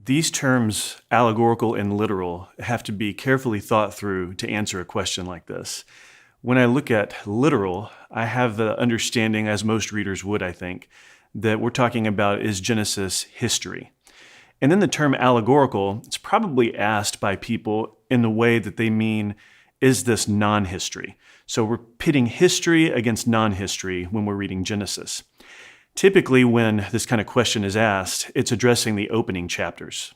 These terms, allegorical and literal, have to be carefully thought through to answer a question like this. When I look at literal, I have the understanding, as most readers would, I think, that we're talking about is Genesis history. And then the term allegorical, it's probably asked by people in the way that they mean, is this non-history? So we're pitting history against non-history when we're reading Genesis. Typically, when this kind of question is asked, it's addressing the opening chapters.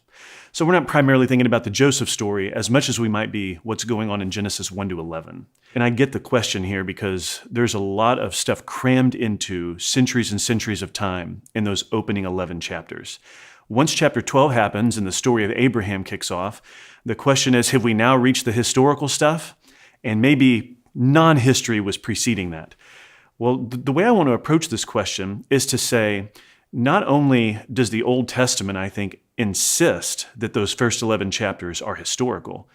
So we're not primarily thinking about the Joseph story as much as we might be what's going on in Genesis 1 to 11. And I get the question here because there's a lot of stuff crammed into centuries and centuries of time in those opening 11 chapters. Once chapter 12 happens and the story of Abraham kicks off, the question is, have we now reached the historical stuff? And maybe non-history was preceding that. Well, the way I want to approach this question is to say, not only does the Old Testament, I think, insist that those first 11 chapters are historical,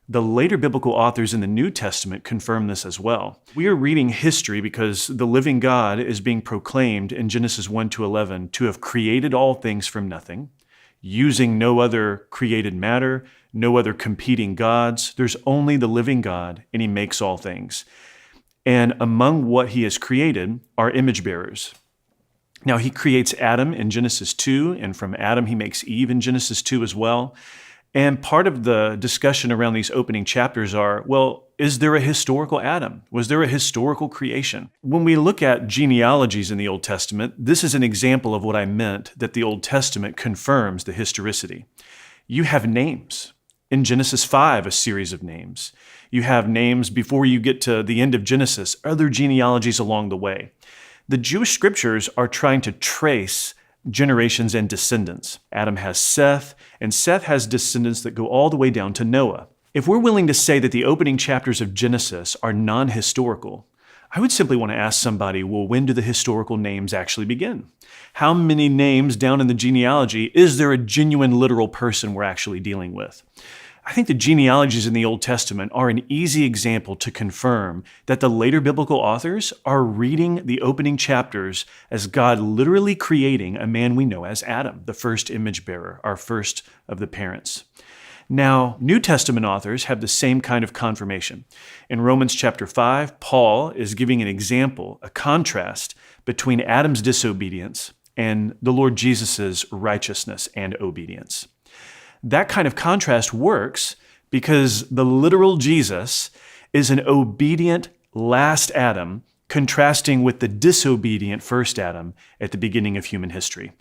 the later biblical authors in the New Testament confirm this as well. We are reading history because the living God is being proclaimed in Genesis 1 to 11 to have created all things from nothing, using no other created matter, no other competing gods. There's only the living God, and he makes all things. And among what he has created are image bearers. Now, he creates Adam in Genesis 2, and from Adam he makes Eve in Genesis 2 as well. And part of the discussion around these opening chapters are, well, is there a historical Adam? Was there a historical creation? When we look at genealogies in the Old Testament, this is an example of what I meant, that the Old Testament confirms the historicity. You have names. In Genesis 5, a series of names. You have names before you get to the end of Genesis, other genealogies along the way. The Jewish scriptures are trying to trace generations and descendants. Adam has Seth, and Seth has descendants that go all the way down to Noah. If we're willing to say that the opening chapters of Genesis are non-historical, I would simply want to ask somebody, well, when do the historical names actually begin? How many names down in the genealogy is there a genuine literal person we're actually dealing with? I think the genealogies in the Old Testament are an easy example to confirm that the later biblical authors are reading the opening chapters as God literally creating a man we know as Adam, the first image bearer, our first of the parents. Now, New Testament authors have the same kind of confirmation. In Romans chapter 5, Paul is giving an example, a contrast between Adam's disobedience and the Lord Jesus' righteousness and obedience. That kind of contrast works because the literal Jesus is an obedient last Adam, contrasting with the disobedient first Adam at the beginning of human history.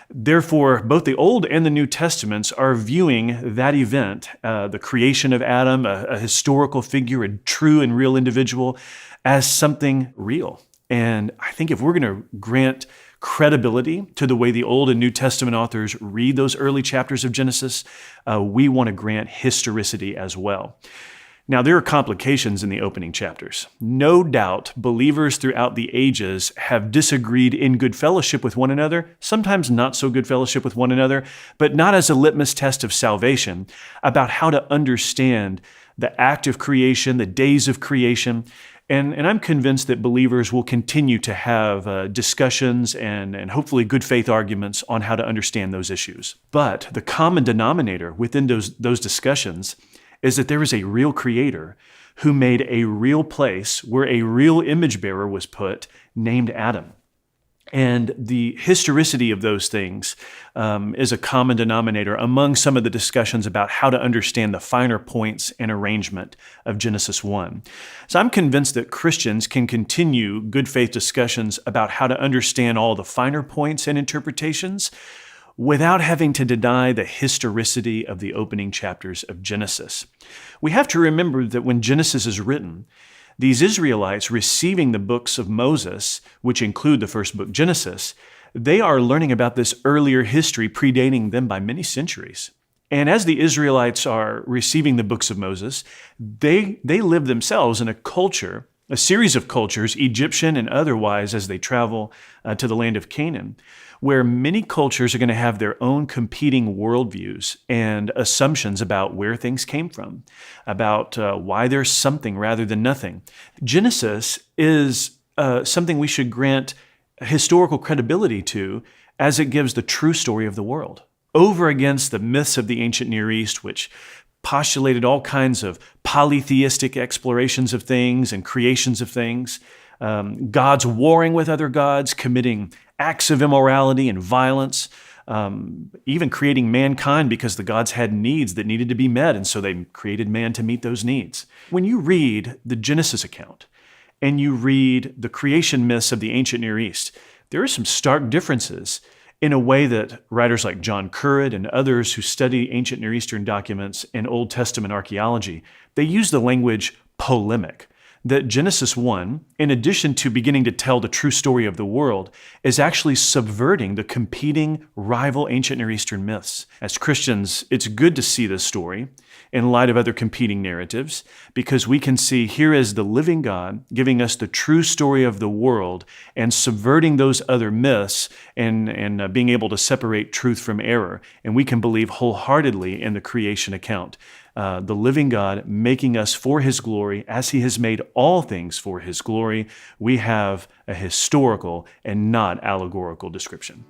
Therefore, both the Old and the New Testaments are viewing that event, the creation of Adam, a historical figure, a true and real individual, as something real. And I think if we're going to grant credibility to the way the Old and New Testament authors read those early chapters of Genesis, we want to grant historicity as well. Now, there are complications in the opening chapters. No doubt, believers throughout the ages have disagreed in good fellowship with one another, sometimes not so good fellowship with one another, but not as a litmus test of salvation, about how to understand the act of creation, the days of creation. And I'm convinced that believers will continue to have discussions and hopefully good faith arguments on how to understand those issues. But the common denominator within those discussions is that there is a real creator who made a real place where a real image bearer was put named Adam. And the historicity of those things is a common denominator among some of the discussions about how to understand the finer points and arrangement of Genesis 1. So I'm convinced that Christians can continue good faith discussions about how to understand all the finer points and interpretations without having to deny the historicity of the opening chapters of Genesis. We have to remember that when Genesis is written, these Israelites receiving the books of Moses, which include the first book, Genesis, they are learning about this earlier history predating them by many centuries. And as the Israelites are receiving the books of Moses, they live themselves in a culture, a series of cultures, Egyptian and otherwise, as they travel to the land of Canaan, where many cultures are going to have their own competing worldviews and assumptions about where things came from, about why there's something rather than nothing. Genesis is something we should grant historical credibility to as it gives the true story of the world. over against the myths of the ancient Near East, which postulated all kinds of polytheistic explorations of things and creations of things, gods warring with other gods, committing acts of immorality and violence, even creating mankind because the gods had needs that needed to be met, and so they created man to meet those needs. When you read the Genesis account and you read the creation myths of the ancient Near East, there are some stark differences in a way that writers like John Currid and others who study ancient Near Eastern documents and Old Testament archaeology, they use the language polemic. That Genesis 1, in addition to beginning to tell the true story of the world, is actually subverting the competing rival ancient Near Eastern myths. As Christians, it's good to see this story in light of other competing narratives, because we can see here is the living God giving us the true story of the world and subverting those other myths and being able to separate truth from error. And we can believe wholeheartedly in the creation account. The living God making us for His glory, as He has made all things for His glory. We have a historical and not allegorical description.